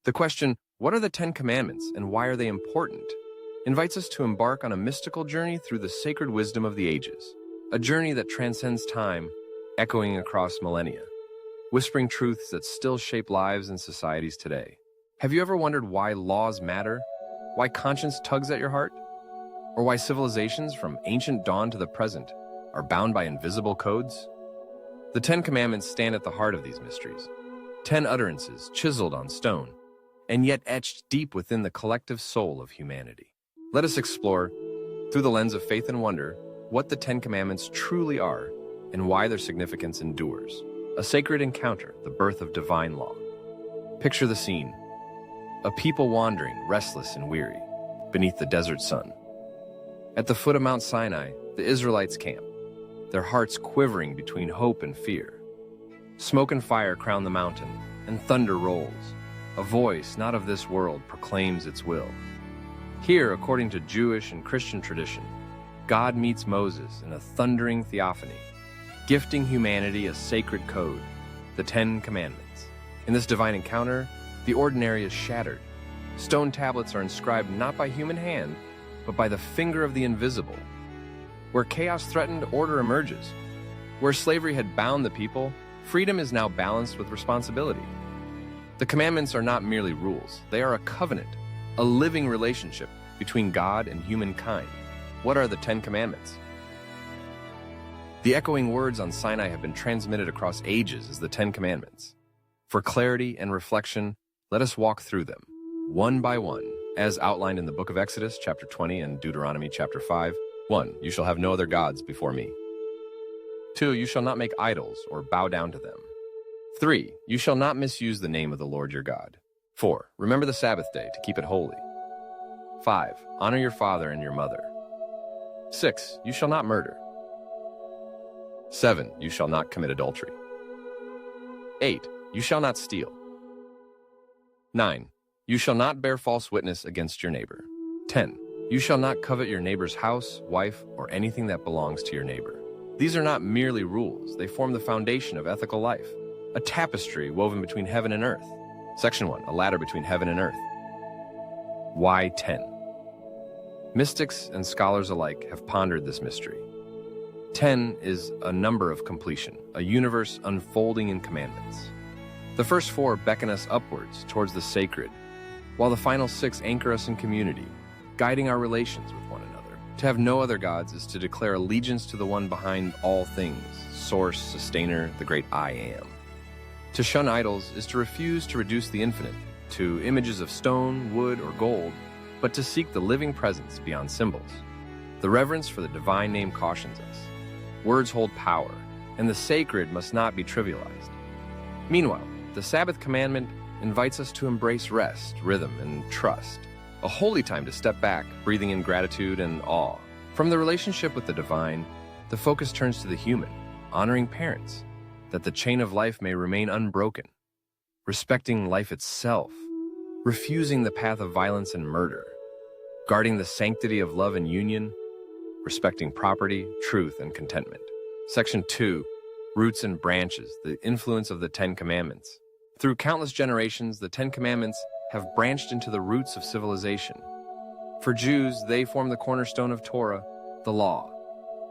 The question, what are the Ten Commandments and why are they important, invites us to embark on a mystical journey through the sacred wisdom of the ages, a journey that transcends time, echoing across millennia, whispering truths that still shape lives and societies today. Have you ever wondered why laws matter, why conscience tugs at your heart, or why civilizations from ancient dawn to the present are bound by invisible codes? The Ten Commandments stand at the heart of these mysteries, 10 utterances chiseled on stone, and yet etched deep within the collective soul of humanity. Let us explore, through the lens of faith and wonder, what the Ten Commandments truly are and why their significance endures. A sacred encounter, the birth of divine law. Picture the scene. A people wandering, restless and weary, beneath the desert sun. At the foot of Mount Sinai, the Israelites camp, their hearts quivering between hope and fear. Smoke and fire crown the mountain, and thunder rolls. A voice not of this world proclaims its will. Here, according to Jewish and Christian tradition, God meets Moses in a thundering theophany, gifting humanity a sacred code, the Ten Commandments. In this divine encounter, the ordinary is shattered. Stone tablets are inscribed not by human hand, but by the finger of the invisible. Where chaos threatened, order emerges. Where slavery had bound the people, freedom is now balanced with responsibility. The commandments are not merely rules. They are a covenant, a living relationship between God and humankind. What are the Ten Commandments? The echoing words on Sinai have been transmitted across ages as the Ten Commandments. For clarity and reflection, let us walk through them, one by one, as outlined in the book of Exodus, chapter 20, and Deuteronomy, chapter 5. 1. You shall have no other gods before me. 2. You shall not make idols or bow down to them. 3. You shall not misuse the name of the Lord your God. 4. Remember the Sabbath day to keep it holy. 5. Honor your father and your mother. 6. You shall not murder. 7. You shall not commit adultery. 8. You shall not steal. 9. You shall not bear false witness against your neighbor. 10. You shall not covet your neighbor's house, wife, or anything that belongs to your neighbor. These are not merely rules. They form the foundation of ethical life, a tapestry woven between heaven and earth. Section 1, a ladder between heaven and earth. Why 10? Mystics and scholars alike have pondered this mystery. 10 is a number of completion, a universe unfolding in commandments. The first 4 beckon us upwards towards the sacred, while the final 6 anchor us in community, guiding our relations with one another. To have no other gods is to declare allegiance to the one behind all things, source, sustainer, the great I am. To shun idols is to refuse to reduce the infinite to images of stone, wood, or gold, but to seek the living presence beyond symbols. The reverence for the divine name cautions us. Words hold power, and the sacred must not be trivialized. Meanwhile, the Sabbath commandment invites us to embrace rest, rhythm, and trust, a holy time to step back, breathing in gratitude and awe. From the relationship with the divine, the focus turns to the human, honoring parents, that the chain of life may remain unbroken, respecting life itself, refusing the path of violence and murder, guarding the sanctity of love and union, respecting property, truth, and contentment. Section 2, Roots and Branches, the influence of the Ten Commandments. Through countless generations, the Ten Commandments have branched into the roots of civilization. For Jews, they form the cornerstone of Torah, the law.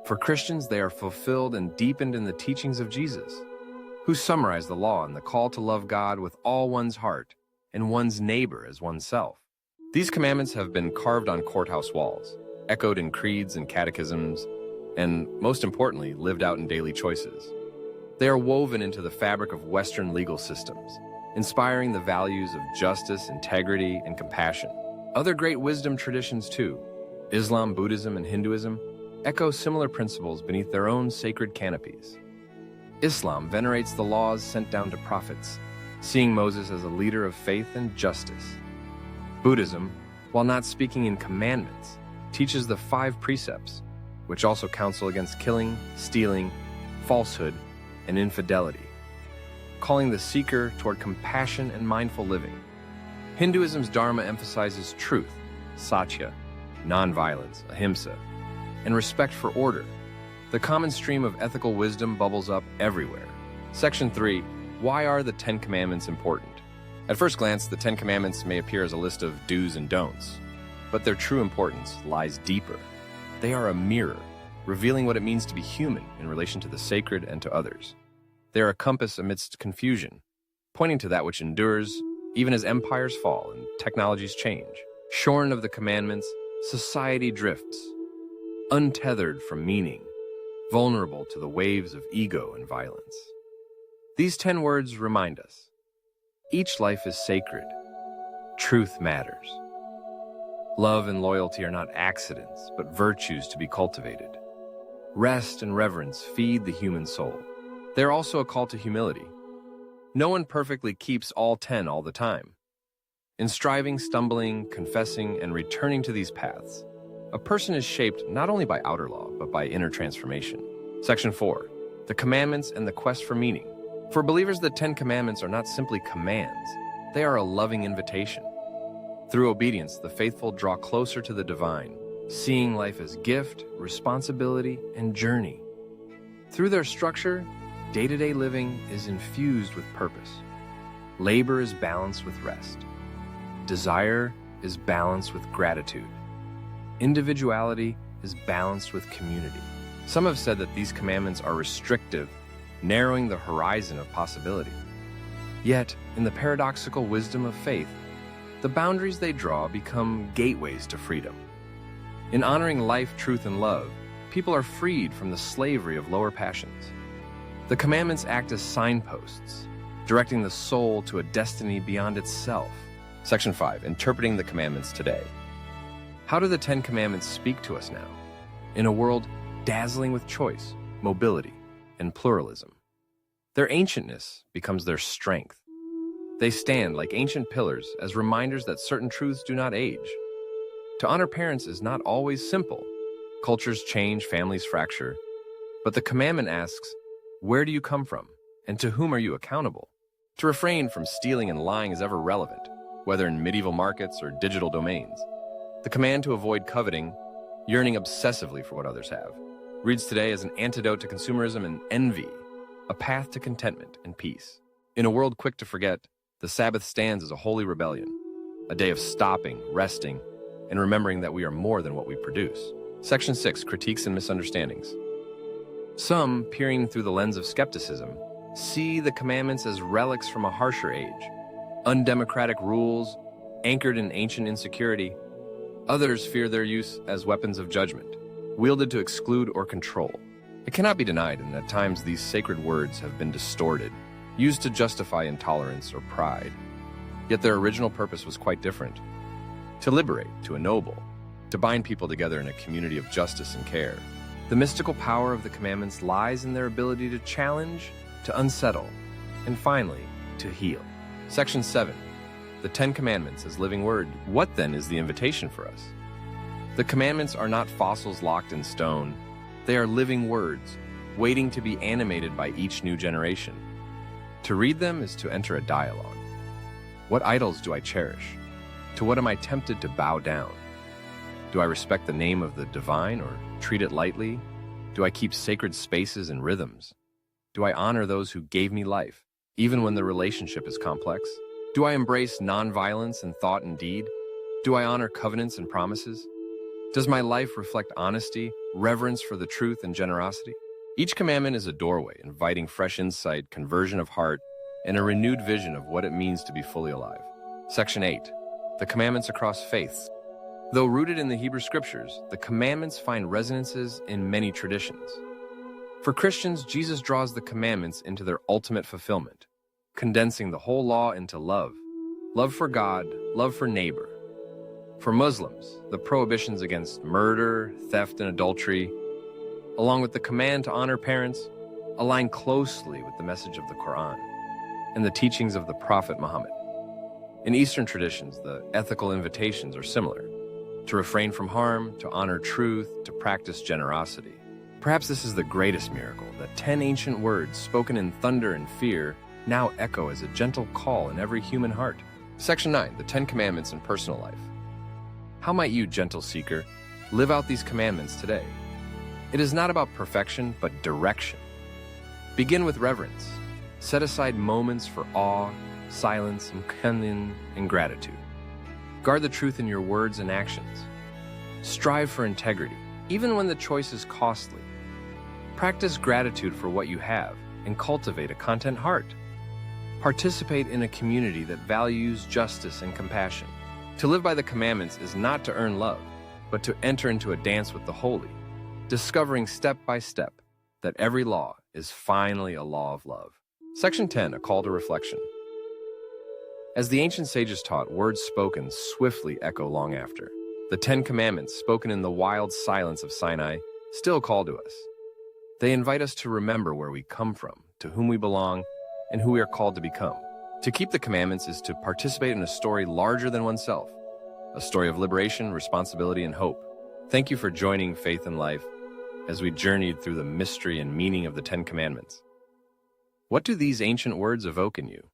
For Christians, they are fulfilled and deepened in the teachings of Jesus, who summarized the law in the call to love God with all one's heart and one's neighbor as oneself. These commandments have been carved on courthouse walls, echoed in creeds and catechisms, and, most importantly, lived out in daily choices. They are woven into the fabric of Western legal systems, inspiring the values of justice, integrity, and compassion. Other great wisdom traditions, too, Islam, Buddhism, and Hinduism, echo similar principles beneath their own sacred canopies. Islam venerates the laws sent down to prophets, seeing Moses as a leader of faith and justice. Buddhism, while not speaking in commandments, teaches the 5 precepts, which also counsel against killing, stealing, falsehood, and infidelity, calling the seeker toward compassion and mindful living. Hinduism's Dharma emphasizes truth, satya, nonviolence, ahimsa, and respect for order. The common stream of ethical wisdom bubbles up everywhere. Section 3, why are the Ten Commandments important? At first glance, the Ten Commandments may appear as a list of do's and don'ts, but their true importance lies deeper. They are a mirror, revealing what it means to be human in relation to the sacred and to others. They are a compass amidst confusion, pointing to that which endures even as empires fall and technologies change. Shorn of the commandments, society drifts, untethered from meaning, vulnerable to the waves of ego and violence. These 10 words remind us, each life is sacred. Truth matters. Love and loyalty are not accidents, but virtues to be cultivated. Rest and reverence feed the human soul. They're also a call to humility. No one perfectly keeps all 10 all the time. In striving, stumbling, confessing, and returning to these paths, a person is shaped not only by outer law, but by inner transformation. Section 4. The Commandments and the Quest for Meaning. For believers, the 10 Commandments are not simply commands. They are a loving invitation. Through obedience, the faithful draw closer to the divine, seeing life as gift, responsibility, and journey. Through their structure, day-to-day living is infused with purpose. Labor is balanced with rest. Desire is balanced with gratitude. Individuality is balanced with community. Some have said that these commandments are restrictive, narrowing the horizon of possibility. Yet, in the paradoxical wisdom of faith, the boundaries they draw become gateways to freedom. In honoring life, truth, and love, people are freed from the slavery of lower passions. The commandments act as signposts, directing the soul to a destiny beyond itself. Section 5. Interpreting the commandments today. How do the 10 Commandments speak to us now, in a world dazzling with choice, mobility, and pluralism? Their ancientness becomes their strength. They stand like ancient pillars as reminders that certain truths do not age. To honor parents is not always simple. Cultures change, families fracture. But the commandment asks, where do you come from, and to whom are you accountable? To refrain from stealing and lying is ever relevant, whether in medieval markets or digital domains. The command to avoid coveting, yearning obsessively for what others have, reads today as an antidote to consumerism and envy, a path to contentment and peace. In a world quick to forget, the Sabbath stands as a holy rebellion, a day of stopping, resting, and remembering that we are more than what we produce. Section 6. Critiques and Misunderstandings. Some, peering through the lens of skepticism, see the commandments as relics from a harsher age, undemocratic rules anchored in ancient insecurity. Others fear their use as weapons of judgment, wielded to exclude or control. It cannot be denied, and at times these sacred words have been distorted, used to justify intolerance or pride. Yet their original purpose was quite different: to liberate, to ennoble, to bind people together in a community of justice and care. The mystical power of the commandments lies in their ability to challenge, to unsettle, and finally, to heal. Section 7. The 10 Commandments as living word. What then is the invitation for us? The commandments are not fossils locked in stone. They are living words, waiting to be animated by each new generation. To read them is to enter a dialogue. What idols do I cherish? To what am I tempted to bow down? Do I respect the name of the divine or treat it lightly? Do I keep sacred spaces and rhythms? Do I honor those who gave me life, even when the relationship is complex? Do I embrace nonviolence in thought and deed? Do I honor covenants and promises? Does my life reflect honesty, reverence for the truth, and generosity? Each commandment is a doorway, inviting fresh insight, conversion of heart, and a renewed vision of what it means to be fully alive. Section 8. The Commandments across faiths. Though rooted in the Hebrew Scriptures, the commandments find resonances in many traditions. For Christians, Jesus draws the commandments into their ultimate fulfillment, condensing the whole law into love. Love for God, love for neighbor. For Muslims, the prohibitions against murder, theft, and adultery, along with the command to honor parents, align closely with the message of the Quran and the teachings of the Prophet Muhammad. In Eastern traditions, the ethical invitations are similar: to refrain from harm, to honor truth, to practice generosity. Perhaps this is the greatest miracle, that 10 ancient words spoken in thunder and fear now echo as a gentle call in every human heart. Section 9. The 10 Commandments in Personal Life. How might you, gentle seeker, live out these commandments today? It is not about perfection, but direction. Begin with reverence. Set aside moments for awe, silence, and gratitude. Guard the truth in your words and actions. Strive for integrity, even when the choice is costly. Practice gratitude for what you have and cultivate a content heart. Participate in a community that values justice and compassion. To live by the commandments is not to earn love, but to enter into a dance with the holy, discovering step by step that every law is finally a law of love. Section 10, a call to reflection. As the ancient sages taught, words spoken swiftly echo long after. The 10 Commandments, spoken in the wild silence of Sinai, still call to us. They invite us to remember where we come from, to whom we belong, and who we are called to become. To keep the commandments is to participate in a story larger than oneself, a story of liberation, responsibility, and hope. Thank you for joining Faith and Life as we journeyed through the mystery and meaning of the 10 Commandments. What do these ancient words evoke in you?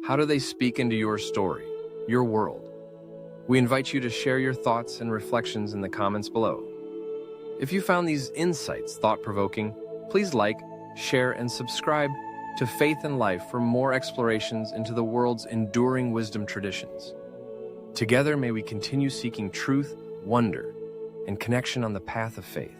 How do they speak into your story, your world? We invite you to share your thoughts and reflections in the comments below. If you found these insights thought-provoking, please like, share, and subscribe to Faith and Life for more explorations into the world's enduring wisdom traditions. Together, may we continue seeking truth, wonder, and connection on the path of faith.